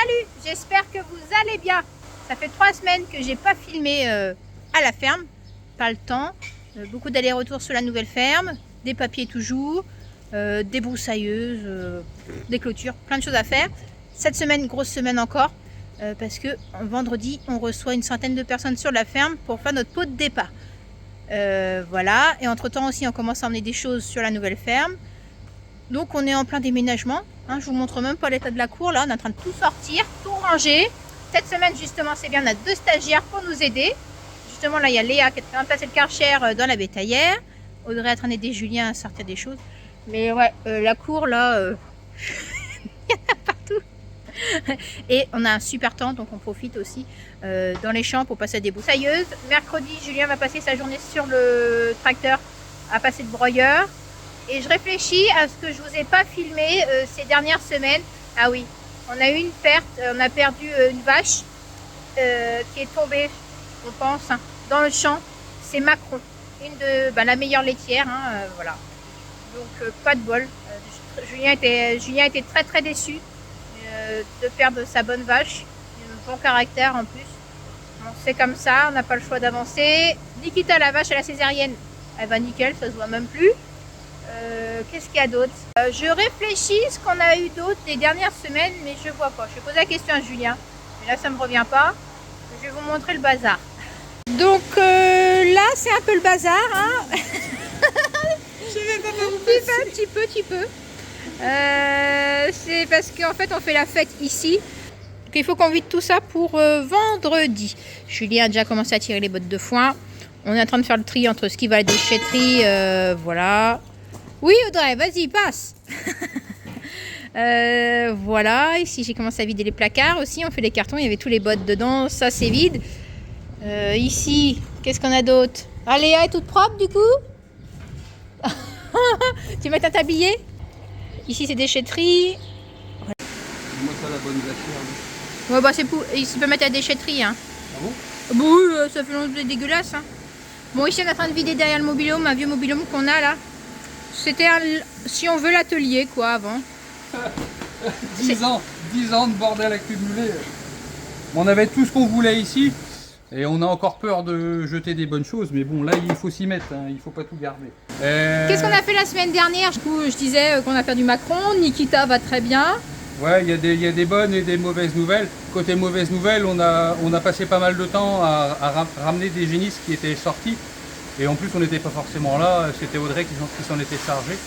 Salut, j'espère que vous allez bien. Ça fait 3 semaines que j'ai pas filmé à la ferme, pas le temps. Beaucoup d'allers-retours sur la nouvelle ferme, des papiers toujours, des broussailleuses, des clôtures, plein de choses à faire. Cette semaine, grosse semaine encore, parce que vendredi, on reçoit une centaine de personnes sur la ferme pour faire notre pot de départ. Voilà, et entre-temps aussi, on commence à emmener des choses sur la nouvelle ferme. Donc on est en plein déménagement, hein, je vous montre même pas l'état de la cour là, on est en train de tout sortir, tout ranger. Cette semaine justement c'est bien, on a 2 stagiaires pour nous aider. Justement là il y a Léa qui est en train de passer le karcher dans la bétaillère. Audrey est en train d'aider Julien à sortir des choses. Mais ouais, la cour là, il y en a partout. Et on a un super temps donc on profite aussi dans les champs pour passer des broussailleuses. Mercredi Julien va passer sa journée sur le tracteur à passer de broyeur. Et je réfléchis à ce que je vous ai pas filmé ces dernières semaines. Ah oui, on a eu une perte, on a perdu une vache qui est tombée, on pense, hein, dans le champ. C'est Macron, une de la meilleure laitière, hein, voilà. Donc pas de bol. Julien était très déçu de perdre sa bonne vache, un bon caractère en plus. Bon, c'est comme ça, on n'a pas le choix d'avancer. Nikita, la vache à la césarienne, elle va nickel, ça se voit même plus. Qu'est-ce qu'il y a d'autre? Je réfléchis ce qu'on a eu d'autre les dernières semaines, mais je vois pas. Je vais poser la question à Julien, mais là ça me revient pas. Je vais vous montrer le bazar. Donc là c'est un peu le bazar, hein. Je vais pas vous passer. Un petit peu. C'est parce qu'en fait on fait la fête ici. Donc il faut qu'on vide tout ça pour vendredi. Julien a déjà commencé à tirer les bottes de foin. On est en train de faire le tri entre ce qui va à la déchetterie, voilà. Oui Audrey, vas-y, passe. Voilà, ici j'ai commencé à vider les placards aussi, on fait les cartons, il y avait tous les bottes dedans, ça c'est vide. Ici, qu'est-ce qu'on a d'autre? Ah, Léa est toute propre du coup. Tu mets ta tablier. Ici c'est déchetterie. Moi ça la bonne glacière. Ouais bah c'est pour... Il se peut mettre à la déchetterie, hein. Ah bon? Bon, oui, ça fait longtemps dégueulasse, hein. Bon, ici on est en train de vider derrière le mobil-home, un vieux mobil-home qu'on a là. C'était si on veut l'atelier quoi avant. 10 ans de bordel accumulé. On avait tout ce qu'on voulait ici et on a encore peur de jeter des bonnes choses, mais bon là il faut s'y mettre, hein, il faut pas tout garder. Qu'est-ce qu'on a fait la semaine dernière? Du coup, je disais qu'on a perdu Macron, Nikita va très bien. Ouais, il y a des bonnes et des mauvaises nouvelles. Côté mauvaises nouvelles, on a passé pas mal de temps à ramener des génisses qui étaient sortis. Et en plus, on n'était pas forcément là, c'était Audrey qui s'en était chargé.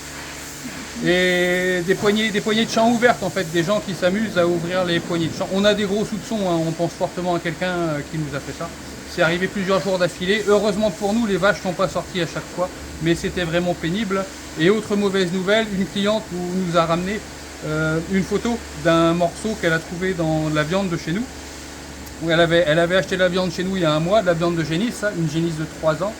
Et des poignées de champs ouvertes, en fait, des gens qui s'amusent à ouvrir les poignées de champs. On a des gros soupçons, hein, on pense fortement à quelqu'un qui nous a fait ça. C'est arrivé plusieurs jours d'affilée. Heureusement pour nous, les vaches ne sont pas sorties à chaque fois, mais c'était vraiment pénible. Et autre mauvaise nouvelle, une cliente nous a ramené une photo d'un morceau qu'elle a trouvé dans la viande de chez nous. Elle avait acheté la viande chez nous il y a un mois, de la viande de génisse, une génisse de 3 ans.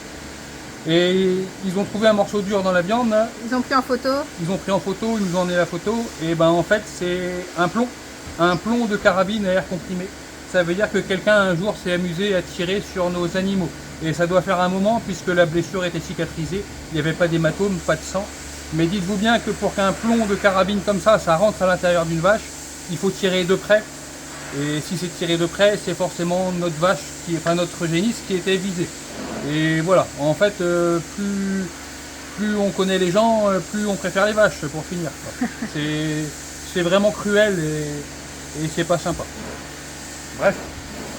Et ils ont trouvé un morceau dur dans la viande. Ils ont pris en photo. Ils ont pris en photo, ils nous ont donné la photo. Et ben en fait c'est un plomb de carabine à air comprimé. Ça veut dire que quelqu'un un jour s'est amusé à tirer sur nos animaux. Et ça doit faire un moment puisque la blessure était cicatrisée. Il n'y avait pas d'hématome, pas de sang. Mais dites-vous bien que pour qu'un plomb de carabine comme ça rentre à l'intérieur d'une vache, il faut tirer de près. Et si c'est tiré de près, c'est forcément notre vache, notre génisse qui était visée. Et voilà, en fait, plus on connaît les gens, plus on préfère les vaches, pour finir. C'est vraiment cruel et c'est pas sympa. Bref,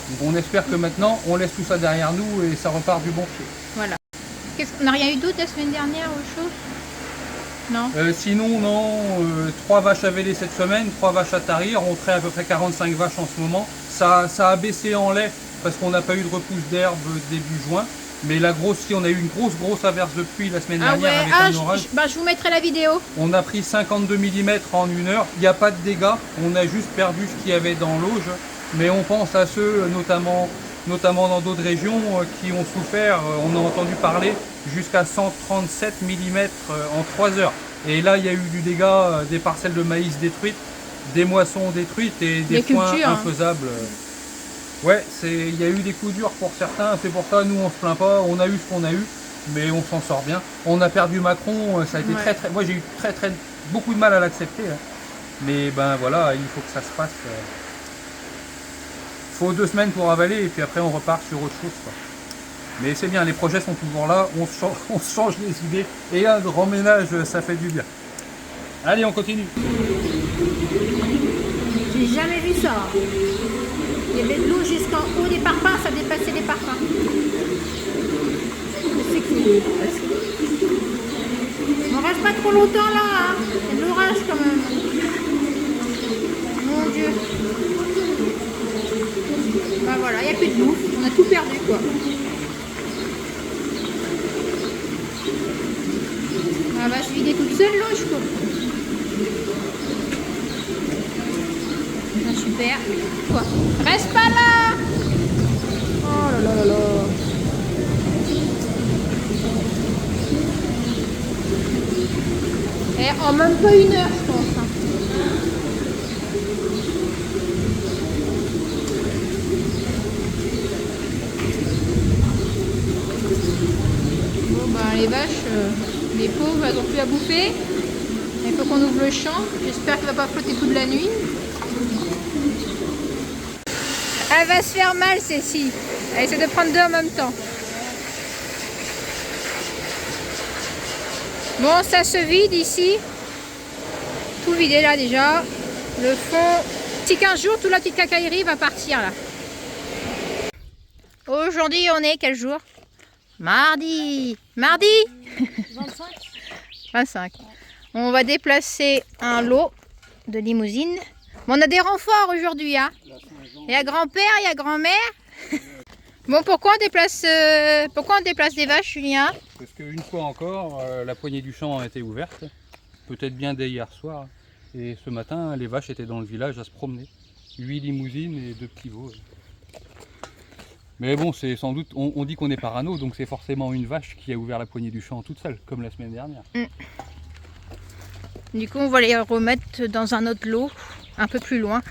donc on espère que maintenant, on laisse tout ça derrière nous et ça repart du bon pied. Voilà. On n'a rien eu d'autre la semaine dernière ou autre chose? Non. Sinon, non, 3 vaches à véler cette semaine, 3 vaches à tarir, on traite à peu près 45 vaches en ce moment. Ça a baissé en lait parce qu'on n'a pas eu de repousse d'herbe début juin. Mais la grosse, on a eu une grosse averse de pluie la semaine dernière avec un orage. Je vous mettrai la vidéo. On a pris 52 mm en 1 heure. Il n'y a pas de dégâts. On a juste perdu ce qu'il y avait dans l'auge. Mais on pense à ceux, notamment dans d'autres régions, qui ont souffert. On a entendu parler jusqu'à 137 mm en 3 heures. Et là, il y a eu du dégât, des parcelles de maïs détruites, des moissons détruites et des foins infaisables. Ouais, il y a eu des coups durs pour certains, c'est pour ça nous on se plaint pas, on a eu ce qu'on a eu, mais on s'en sort bien. On a perdu Macron, ça a été très moi j'ai eu beaucoup de mal à l'accepter, hein. Mais ben voilà, il faut que ça se passe. faut 2 semaines pour avaler et puis après on repart sur autre chose, quoi. Mais c'est bien, les projets sont toujours là, on se change les idées et un grand ménage, ça fait du bien. Allez, on continue. J'ai jamais vu ça. Il y avait de l'eau jusqu'en haut des parpaings, ça dépassait les parpaings. C'est cool. On reste pas trop longtemps là, hein. Il y a de l'orage quand même. Mon Dieu. Bah voilà, il n'y a plus de bouffe, on a tout perdu quoi. Elle va se vider toute seule l'eau, je crois. Ah, super. Quoi? Reste pas là! Oh là là là là. Et en même pas 1 heure, je pense. Hein. Bon, bah, les vaches, les pauvres, elles n'ont plus à bouffer. Il faut qu'on ouvre le champ. J'espère qu'il ne va pas flotter toute la nuit. Elle va se faire mal, celle-ci. Elle essaie de prendre 2 en même temps. Bon, ça se vide ici. Tout vidé là déjà. Le fond, petit 15 jours, toute la petite cacaillerie va partir là. Aujourd'hui, on est quel jour? Mardi. Mardi 25. 25. On va déplacer un lot de limousine. Bon, on a des renforts aujourd'hui, hein. Il y a grand-père, il y a grand-mère. Bon, pourquoi on déplace des vaches, Julien? Parce qu'une fois encore, la poignée du champ a été ouverte, peut-être bien dès hier soir. Et ce matin, les vaches étaient dans le village à se promener. 8 limousines et 2 petits veaux. Mais bon, c'est sans doute, on dit qu'on est parano, donc c'est forcément une vache qui a ouvert la poignée du champ toute seule, comme la semaine dernière. Du coup, on va les remettre dans un autre lot, un peu plus loin.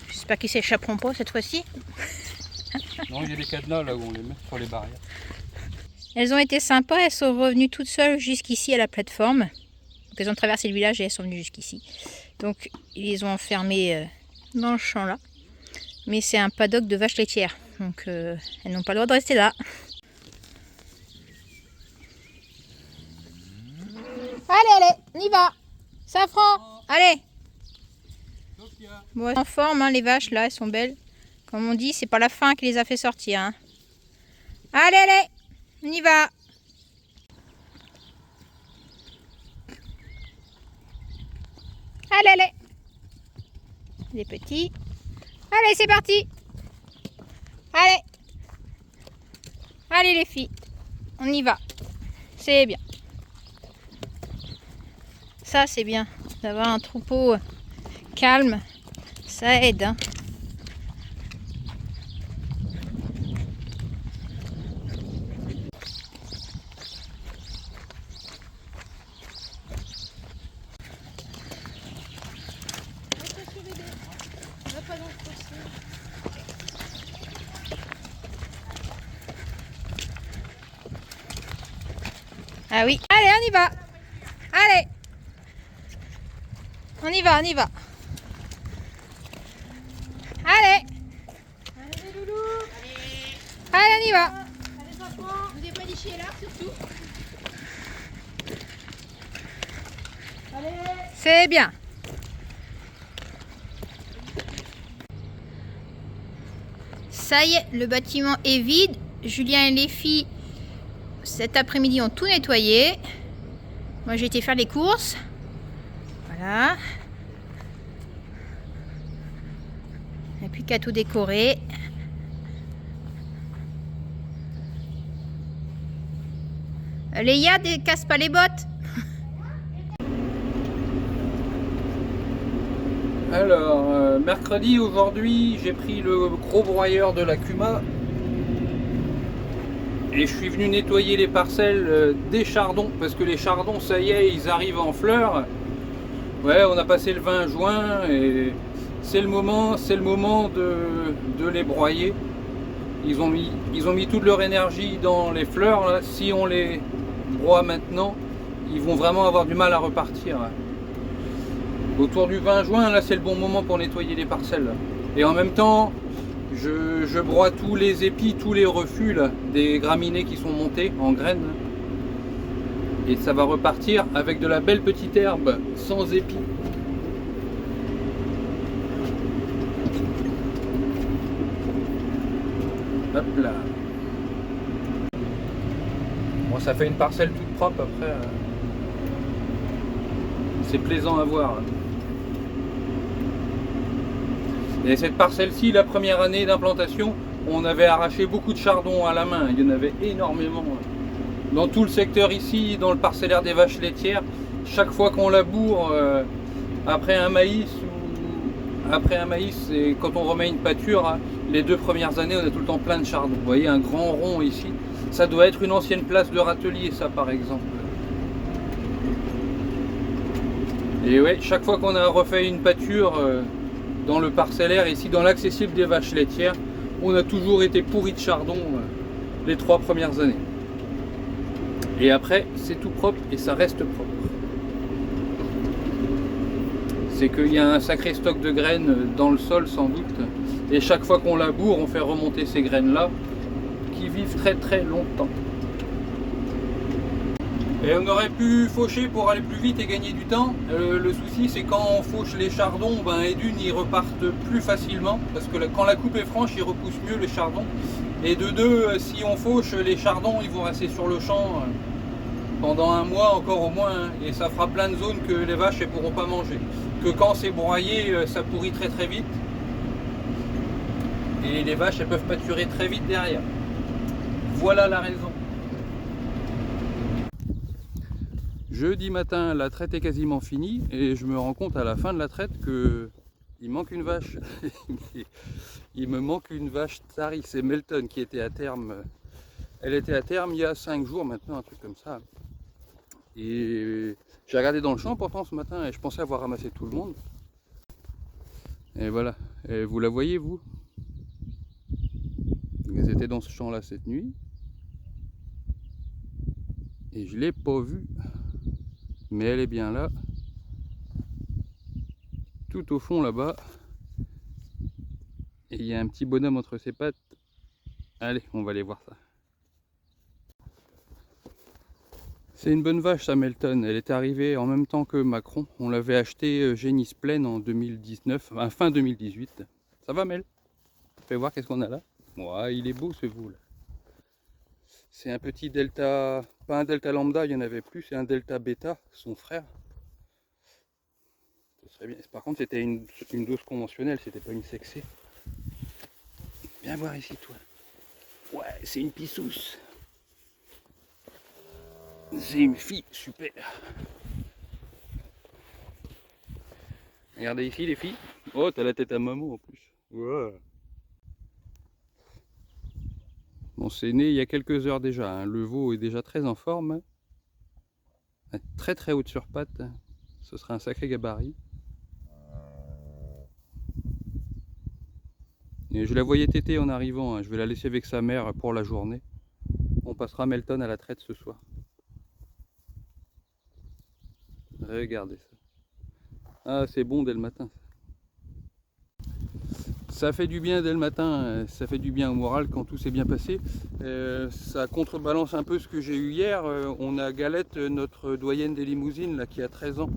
J'espère qu'ils s'échapperont pas cette fois-ci. Non, il y a des cadenas là où on les met sur les barrières. Elles ont été sympas, elles sont revenues toutes seules jusqu'ici à la plateforme. Donc, elles ont traversé le village et elles sont venues jusqu'ici. Donc ils les ont enfermées dans le champ là. Mais c'est un paddock de vaches laitières. Donc elles n'ont pas le droit de rester là. Allez, allez, on y va. Safran, allez. Bon, elles sont en forme, hein, les vaches là, elles sont belles. Comme on dit, c'est pas la faim qui les a fait sortir. Hein. Allez, allez, on y va. Allez, allez. Les petits. Allez, c'est parti. Allez. Allez les filles, on y va. C'est bien. Ça, c'est bien. D'avoir un troupeau calme, ça aide. Hein. Ah oui, allez, on y va. Allez. On y va, on y va. Allez. Allez les loulous. Allez, on y va. Allez Safran. Vous n'avez pas des chiens là, surtout. Allez. C'est bien. Ça y est, le bâtiment est vide. Julien et les filles, cet après-midi, ont tout nettoyé. Moi, j'ai été faire les courses. Voilà. Et puis qu'à tout décorer. Léa, casse pas les bottes. Alors, mercredi, aujourd'hui, j'ai pris le gros broyeur de la Cuma et je suis venu nettoyer les parcelles des chardons parce que les chardons, ça y est, ils arrivent en fleurs. Ouais, on a passé le 20 juin et c'est le moment de les broyer. Ils ont mis toute leur énergie dans les fleurs. Là. Si on les broie maintenant, ils vont vraiment avoir du mal à repartir. Autour du 20 juin, là c'est le bon moment pour nettoyer les parcelles. Et en même temps, je broie tous les épis, tous les refus là, des graminées qui sont montés en graines. Et ça va repartir avec de la belle petite herbe, sans épis. Hop là. Bon, ça fait une parcelle toute propre après. C'est plaisant à voir. Et cette parcelle-ci, la première année d'implantation, on avait arraché beaucoup de chardons à la main. Il y en avait énormément. Dans tout le secteur ici, dans le parcellaire des vaches laitières, chaque fois qu'on laboure après un maïs, et quand on remet une pâture, hein, les 2 premières années, on a tout le temps plein de chardons. Vous voyez un grand rond ici. Ça doit être une ancienne place de râtelier, ça par exemple. Et ouais, chaque fois qu'on a refait une pâture dans le parcellaire, ici dans l'accessible des vaches laitières, on a toujours été pourri de chardon les 3 premières années. Et après, c'est tout propre et ça reste propre. C'est qu'il y a un sacré stock de graines dans le sol sans doute. Et chaque fois qu'on laboure, on fait remonter ces graines-là qui vivent très très longtemps. Et on aurait pu faucher pour aller plus vite et gagner du temps. Le souci, c'est quand on fauche les chardons, et d'une, ils repartent plus facilement. Parce que quand la coupe est franche, ils repoussent mieux les chardons. Et de deux, si on fauche, les chardons, ils vont rester sur le champ pendant un mois encore au moins. Et ça fera plein de zones que les vaches ne pourront pas manger. Que quand c'est broyé, ça pourrit très très vite. Et les vaches, elles peuvent pâturer très vite derrière. Voilà la raison. Jeudi matin, la traite est quasiment finie et je me rends compte à la fin de la traite que il manque une vache. Il me manque une vache Tari, c'est Melton qui était à terme. Elle était à terme il y a 5 jours maintenant, un truc comme ça. Et j'ai regardé dans le champ pourtant ce matin et je pensais avoir ramassé tout le monde. Et voilà, et vous la voyez vous? Elles étaient dans ce champ là cette nuit. Et je ne l'ai pas vue. Mais elle est bien là. Tout au fond là-bas. Et il y a un petit bonhomme entre ses pattes. Allez, on va aller voir ça. C'est une bonne vache ça, Melton. Elle est arrivée en même temps que Macron. On l'avait acheté Génisse pleine en 2019, fin 2018. Ça va Mel? Fais voir qu'est-ce qu'on a là. Ouais, il est beau ce veau là. C'est un petit delta, pas un delta lambda, il y en avait plus, c'est un delta bêta, son frère. Ce serait bien. Par contre c'était une dose conventionnelle, c'était pas une sexée. Viens voir ici toi. Ouais, c'est une pissousse. C'est une fille, super. Regardez ici les filles. Oh, t'as la tête à maman en plus. Ouais. Bon, c'est né il y a quelques heures déjà. Hein. Le veau est déjà très en forme. Très très haute sur pattes. Ce sera un sacré gabarit. Et je la voyais téter en arrivant. Hein. Je vais la laisser avec sa mère pour la journée. On passera Melton à la traite ce soir. Regardez ça. Ah, c'est bon dès le matin. Ça fait du bien dès le matin, ça fait du bien au moral quand tout s'est bien passé. Ça contrebalance un peu ce que j'ai eu hier. On a Galette, notre doyenne des limousines, là, qui a 13 ans,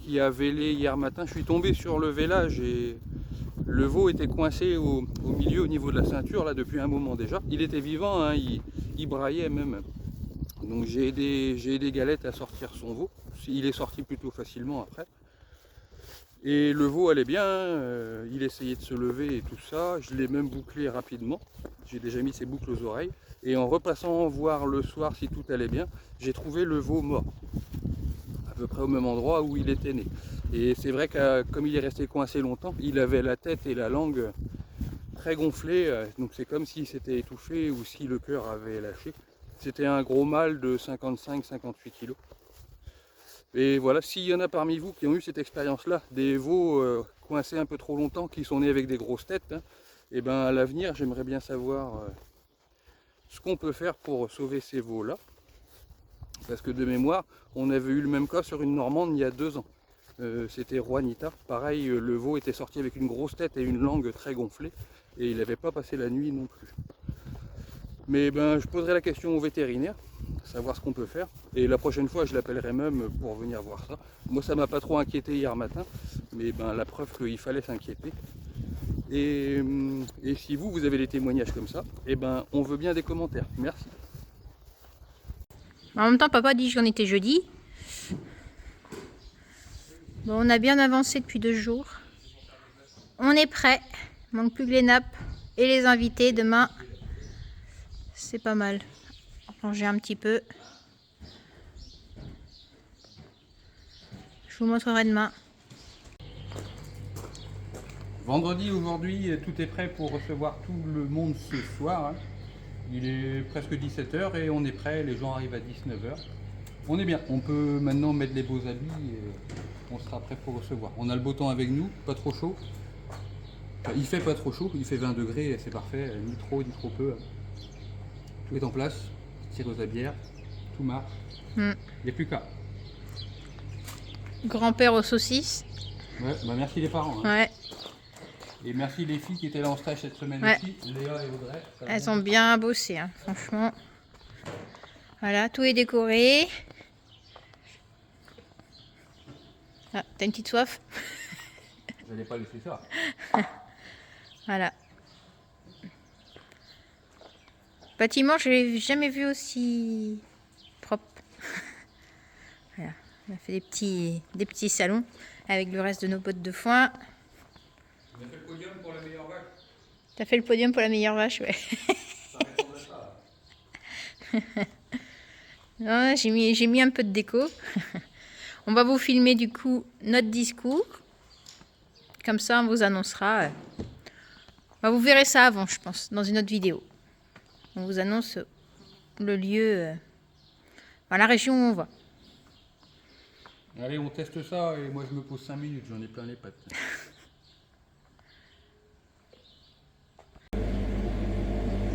qui a vélé hier matin. Je suis tombé sur le vélage et le veau était coincé au milieu, au niveau de la ceinture, là, depuis un moment déjà. Il était vivant, hein, il braillait même. Donc j'ai aidé Galette à sortir son veau. Il est sorti plutôt facilement après. Et le veau allait bien, il essayait de se lever et tout ça. Je l'ai même bouclé rapidement. J'ai déjà mis ses boucles aux oreilles. Et en repassant voir le soir si tout allait bien, j'ai trouvé le veau mort. À peu près au même endroit où il était né. Et c'est vrai que comme il est resté coincé longtemps, il avait la tête et la langue très gonflées. Donc c'est comme s'il s'était étouffé ou si le cœur avait lâché. C'était un gros mâle de 55-58 kg. Et voilà, s'il y en a parmi vous qui ont eu cette expérience-là, des veaux coincés un peu trop longtemps, qui sont nés avec des grosses têtes, hein, et ben à l'avenir, j'aimerais bien savoir ce qu'on peut faire pour sauver ces veaux-là. Parce que de mémoire, on avait eu le même cas sur une Normande il y a 2 ans. C'était Juanita. Pareil, le veau était sorti avec une grosse tête et une langue très gonflée. Et il n'avait pas passé la nuit non plus. Mais ben, je poserai la question au vétérinaire, savoir ce qu'on peut faire. Et la prochaine fois, je l'appellerai même pour venir voir ça. Moi, ça m'a pas trop inquiété hier matin, mais ben, la preuve qu'il fallait s'inquiéter. Et si vous avez des témoignages comme ça, et ben, on veut bien des commentaires. Merci. En même temps, papa dit que j'en étais jeudi. Bon, on a bien avancé depuis 2 jours. On est prêt. Il manque plus que les nappes et les invités demain. C'est pas mal. Ranger un petit peu. Je vous montrerai demain. Vendredi, aujourd'hui, tout est prêt pour recevoir tout le monde ce soir. Hein. Il est presque 17 h et on est prêt. Les gens arrivent à 19 h. On est bien. On peut maintenant mettre les beaux habits et on sera prêt pour recevoir. On a le beau temps avec nous, pas trop chaud. Enfin, il fait pas trop chaud, il fait 20 degrés, c'est parfait, ni trop peu. Tout est en place, tireuse à bière, tout marche. Il n'y a plus qu'à. Grand-père aux saucisses. Ouais, bah merci les parents. Hein. Ouais. Et merci les filles qui étaient là en stage cette semaine Ouais. aussi, Léa et Audrey. Elles ont bien bossé, hein, franchement. Voilà, tout est décoré. Ah, t'as une petite soif? Je n'allais pas laisser ça. Voilà. Bâtiment, je l'ai jamais vu aussi propre. Voilà. On a fait des petits salons avec le reste de nos bottes de foin. On a fait le podium pour la meilleure vache. T'as fait le podium pour la meilleure vache, ouais. Ça répondrait pas. Non, j'ai mis un peu de déco. On va vous filmer du coup notre discours. Comme ça, on vous annoncera. Bah, vous verrez ça avant, je pense, dans une autre vidéo. On vous annonce le lieu, la région où on va. Allez, on teste ça et moi je me pose 5 minutes, j'en ai plein les pattes.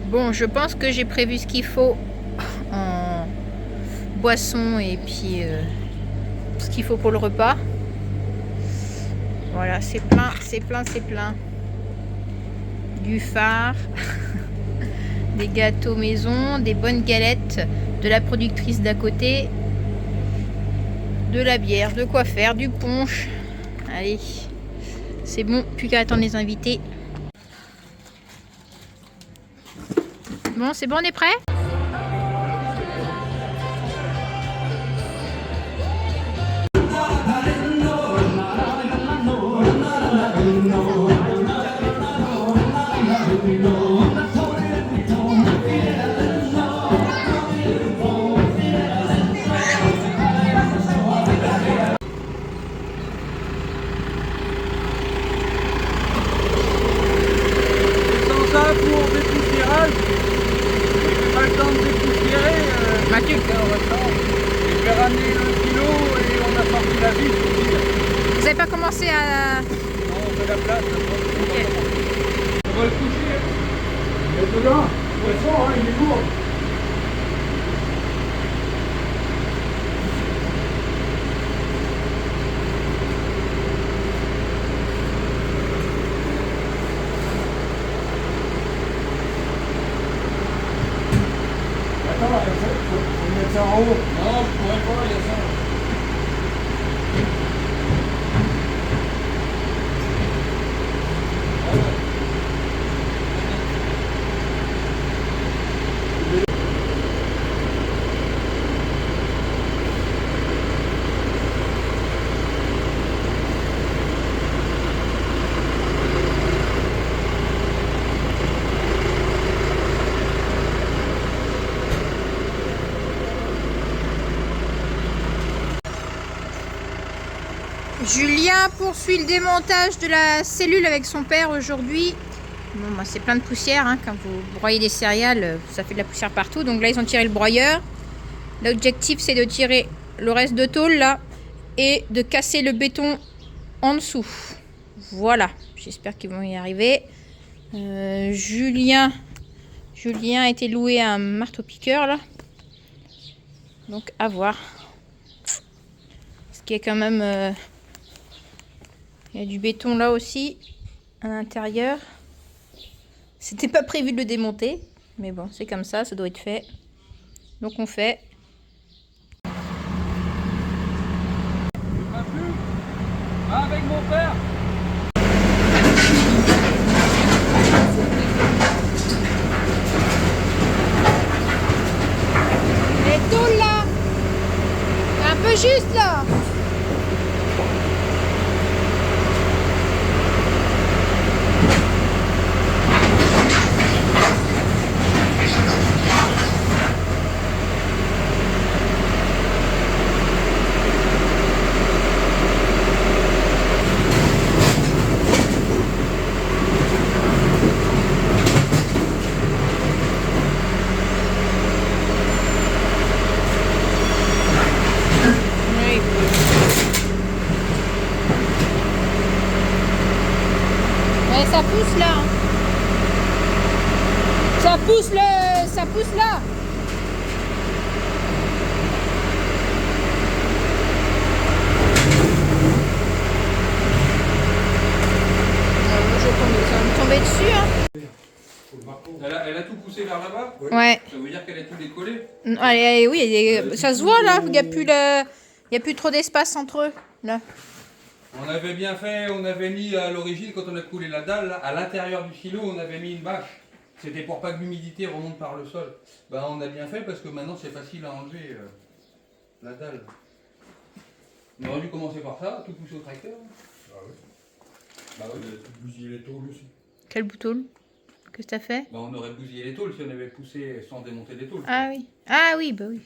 Bon, je pense que j'ai prévu ce qu'il faut en boisson et puis ce qu'il faut pour le repas. Voilà, c'est plein, c'est plein, c'est plein. Du phare, des gâteaux maison, des bonnes galettes de la productrice d'à côté, de la bière, de quoi faire, du punch. Allez, c'est bon, plus qu'à attendre les invités. Bon, c'est bon, on est prêt? Sans ça pour dépoussiérage, j'ai pas le temps de dépoussiérer. Mathieu. Je vais ramener le kilo et on a sorti la vis aussi. Vous n'avez pas commencé à... Non, on fait la place. Ok. On va le coucher. Mais dedans, de toute façon, hein, il est lourd. Attends, faut mettre ça en haut. Non, je pourrais pas, il y a ça. Julien poursuit le démontage de la cellule avec son père aujourd'hui. Bon, bah, c'est plein de poussière, hein. Quand vous broyez des céréales, ça fait de la poussière partout. Donc là, ils ont tiré le broyeur. L'objectif, c'est de tirer le reste de tôle là et de casser le béton en dessous. Voilà, j'espère qu'ils vont y arriver. Julien a été loué à un marteau-piqueur là. Donc à voir. Ce qui est quand même Il y a du béton là aussi, à l'intérieur. C'était pas prévu de le démonter, mais bon, c'est comme ça doit être fait. Donc on fait. Pas plus. Va avec mon père. Les tôles là, c'est un peu juste là. Ouais, ça pousse là. Ça pousse là. Je vais me tomber dessus. Hein. Elle a tout poussé vers là-bas. Ouais. Ça veut dire qu'elle a tout décollé. Allez, oui, ça se voit là. Il n'y a plus trop d'espace entre eux là. On avait bien fait, on avait mis à l'origine, quand on a coulé la dalle, là, à l'intérieur du silo, on avait mis une bâche. C'était pour pas que l'humidité remonte par le sol. Ben, on a bien fait parce que maintenant c'est facile à enlever la dalle. On aurait dû commencer par ça, tout pousser au tracteur. Ah oui. Bah oui. Il a tout bousillé les tôles aussi. Quel bouton? Qu'est-ce que t'as fait? Ben, on aurait bousillé les tôles si on avait poussé sans démonter les tôles. Ah oui. Ah oui, bah oui.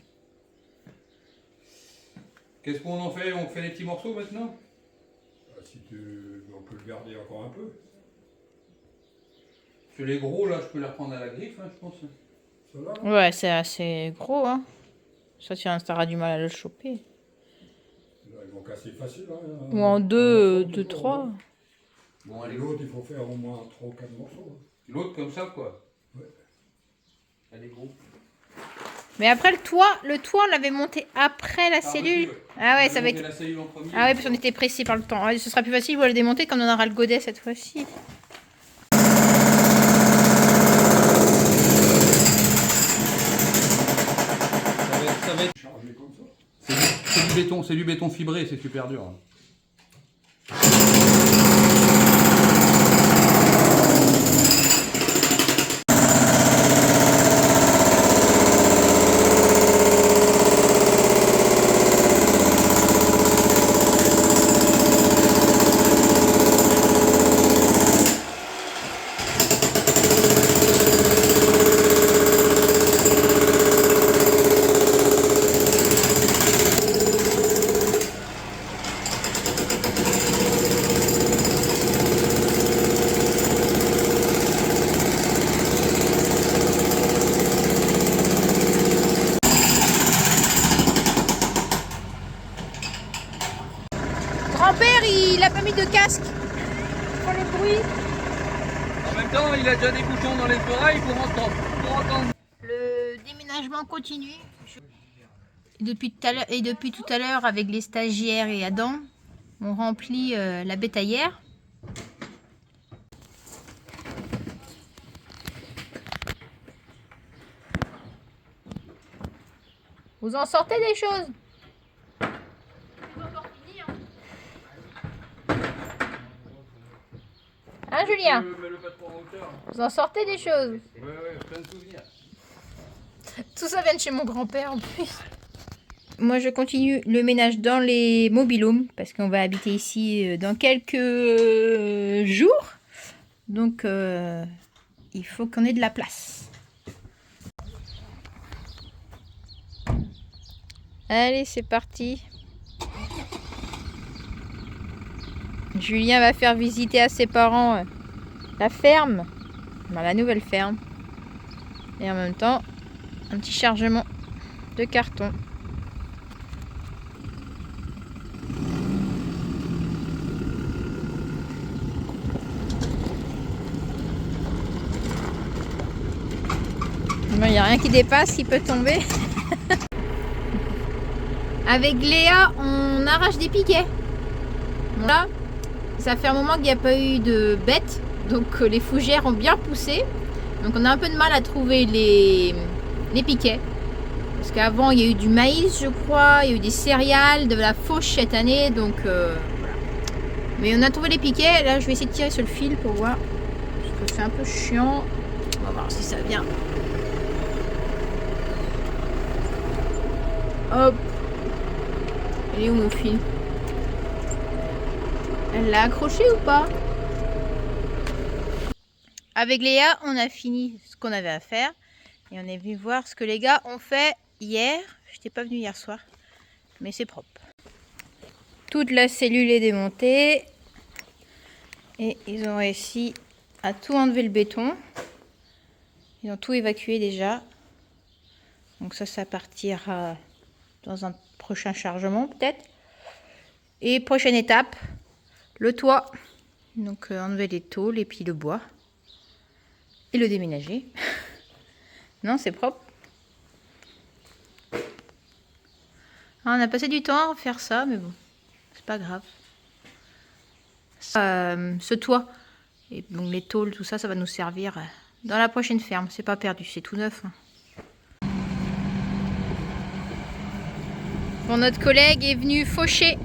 Qu'est-ce qu'on en fait? On fait des petits morceaux maintenant? On peut le garder encore un peu. Sur les gros, là, je peux les reprendre à la griffe, hein, je pense. Ça là, Ouais, c'est assez gros, hein. Ça, t'auras du mal à le choper. là, ils vont casser facile. Hein, Ou en deux, morceau, trois. Bon, Et allez, l'autre, il faut faire au moins 3 ou 4 morceaux. Hein. l'autre comme ça, quoi. Ouais. Elle est gros. Mais après, le toit, on l'avait monté après la cellule. Ah ouais, ça va être... La cellule en premier. Ah ouais, parce qu'on était pressé par le temps. Ouais, ce sera plus facile pour le démonter comme on aura le godet cette fois-ci. Ça va être... Chargé comme ça. C'est du béton fibré, c'est super dur. Hein. Grand-père, il a pas mis de casque pour le bruit. En même temps, il a déjà des bouchons dans les oreilles pour entendre. Le déménagement continue. Depuis tout à l'heure, avec les stagiaires et Adam, on remplit la bétaillère. Vous en sortez des choses? Hein, Julien? Vous en sortez des choses? Ouais, plein de souvenirs. Tout ça vient de chez mon grand-père en plus. Moi, je continue le ménage dans les mobil-homes parce qu'on va habiter ici dans quelques jours. Donc, il faut qu'on ait de la place. Allez, c'est parti. Julien va faire visiter à ses parents la ferme, la nouvelle ferme. Et en même temps, un petit chargement de carton. Il n'y a rien qui dépasse, qui peut tomber. Avec Léa, on arrache des piquets. Là, Ça fait un moment qu'il n'y a pas eu de bêtes, donc les fougères ont bien poussé. Donc on a un peu de mal à trouver les piquets. Parce qu'avant il y a eu du maïs je crois, il y a eu des céréales, de la fauche cette année, donc voilà. Mais on a trouvé les piquets, là je vais essayer de tirer sur le fil pour voir. Parce que c'est un peu chiant. On va voir si ça vient. Hop. Elle est où mon fil? Elle l'a accroché ou pas? Avec Léa, on a fini ce qu'on avait à faire. Et on est venu voir ce que les gars ont fait hier. Je n'étais pas venue hier soir. Mais c'est propre. Toute la cellule est démontée. Et ils ont réussi à tout enlever le béton. Ils ont tout évacué déjà. Donc ça partira dans un prochain chargement peut-être. Et prochaine étape, le toit. Donc enlever les tôles et puis le bois. Et le déménager. Non, c'est propre. Ah, on a passé du temps à faire ça, mais bon, c'est pas grave. Ce toit, et donc les tôles, tout ça, ça va nous servir dans la prochaine ferme. C'est pas perdu, c'est tout neuf. Bon, notre collègue est venu faucher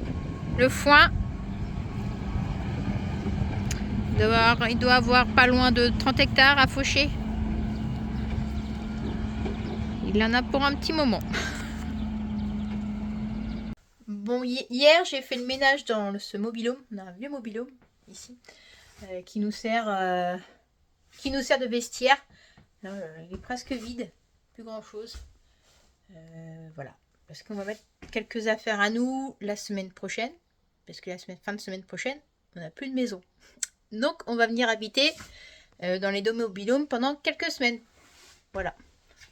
le foin. Il doit avoir pas loin de 30 hectares à faucher. Il en a pour un petit moment. Bon, hier j'ai fait le ménage dans ce mobil-home. On a un vieux mobil-home ici qui nous sert de vestiaire. Là, il est presque vide, plus grand chose. Voilà, parce qu'on va mettre quelques affaires à nous la semaine prochaine, parce que fin de semaine prochaine, on n'a plus de maison. Donc on va venir habiter dans les deux mobil-homes pendant quelques semaines. Voilà.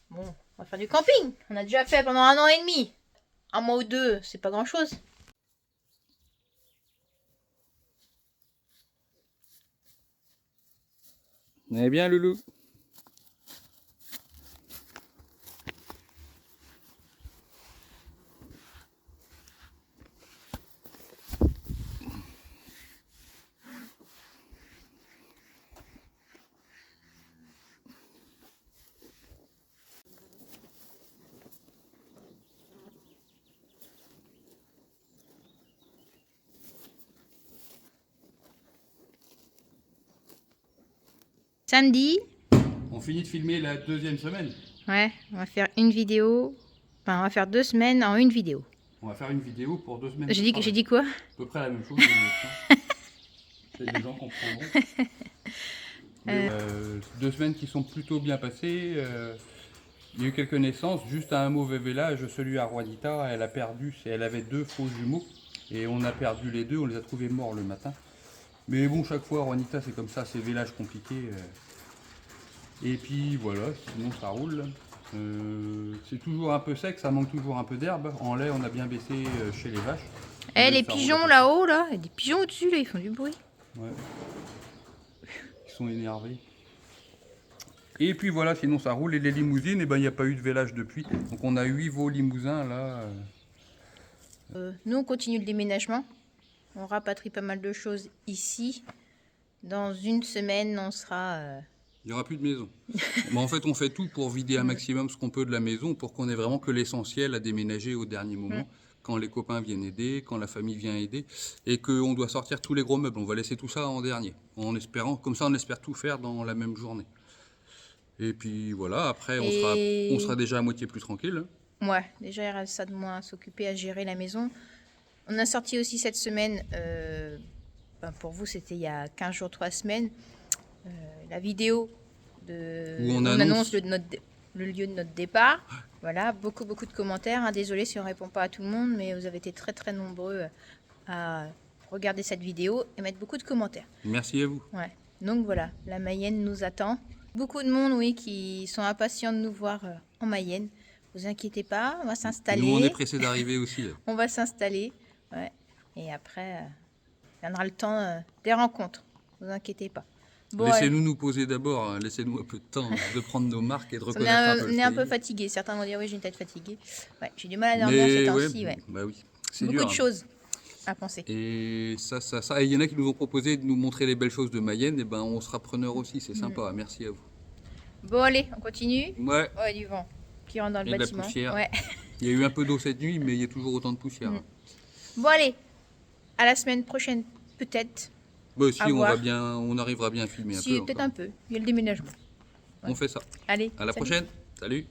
Bon, on va faire du camping. On a déjà fait pendant 1 an et demi. 1 mois ou 2, c'est pas grand chose. Eh bien, Loulou. Samedi. On finit de filmer la 2e semaine. Ouais, on va faire une vidéo. Enfin, on va faire 2 semaines en une vidéo. On va faire une vidéo pour 2 semaines. J'ai dit quoi? À peu près la même chose. Les gens comprendront. 2 semaines qui sont plutôt bien passées. Il y a eu quelques naissances, juste à un mauvais village, celui à Juanita, elle avait 2 faux jumeaux. Et on a perdu les 2, on les a trouvés morts le matin. Mais bon, chaque fois, Juanita, c'est comme ça, c'est village compliqué. Et puis voilà, sinon ça roule. C'est toujours un peu sec, ça manque toujours un peu d'herbe. En lait, on a bien baissé chez les vaches. Les pigeons là-haut, là, il y a des pigeons au-dessus, là, ils font du bruit. Ouais. Ils sont énervés. Et puis voilà, sinon ça roule. Et les limousines, eh ben, il n'y a pas eu de village depuis. Donc on a 8 veaux limousins là. Nous, on continue le déménagement. On rapatrie pas mal de choses ici. Dans 1 semaine, on sera... Il n'y aura plus de maison. Mais en fait, on fait tout pour vider un maximum ce qu'on peut de la maison pour qu'on ait vraiment que l'essentiel à déménager au dernier moment. Quand les copains viennent aider, quand la famille vient aider. Et qu'on doit sortir tous les gros meubles. On va laisser tout ça en dernier. En espérant, comme ça, on espère tout faire dans la même journée. Et puis voilà, après, on sera déjà à moitié plus tranquille. Ouais, déjà, il reste ça de moins à s'occuper, à gérer la maison. On a sorti aussi cette semaine, pour vous c'était il y a 15 jours, 3 semaines, la vidéo où on annonce le lieu de notre départ. Voilà, beaucoup de commentaires. Hein. Désolée si on ne répond pas à tout le monde, mais vous avez été très nombreux à regarder cette vidéo et mettre beaucoup de commentaires. Merci à vous. Ouais. Donc voilà, la Mayenne nous attend. Beaucoup de monde, oui, qui sont impatients de nous voir en Mayenne. Vous inquiétez pas, on va s'installer. Nous, on est pressés d'arriver aussi. Là. On va s'installer. Ouais. Et après, il viendra le temps des rencontres. Ne vous inquiétez pas. Bon, laissez-nous nous poser d'abord. Hein. Laissez-nous un peu de temps de prendre nos marques et de reconnaître un peu. On est un peu fatigué. Certains vont dire oui, j'ai une tête fatiguée. Ouais, j'ai du mal à dormir ces temps-ci. Ouais. Bah oui, c'est beaucoup dur, de choses. à penser. Et ça. Et il y en a qui nous ont proposé de nous montrer les belles choses de Mayenne. Et ben, on sera preneur aussi. C'est sympa. Merci à vous. Bon, allez, on continue. Ouais. Ouais, du vent qui rentre dans le Et de la bâtiment. poussière. Ouais. Il y a eu un peu d'eau cette nuit, mais il y a toujours autant de poussière. Bon, allez, à la semaine prochaine, peut-être. Bah, si, À voir. on arrivera bien à filmer un Si, peu. peut-être encore. un peu. Il y a le déménagement. On fait ça. Allez. À la salut. prochaine. Salut.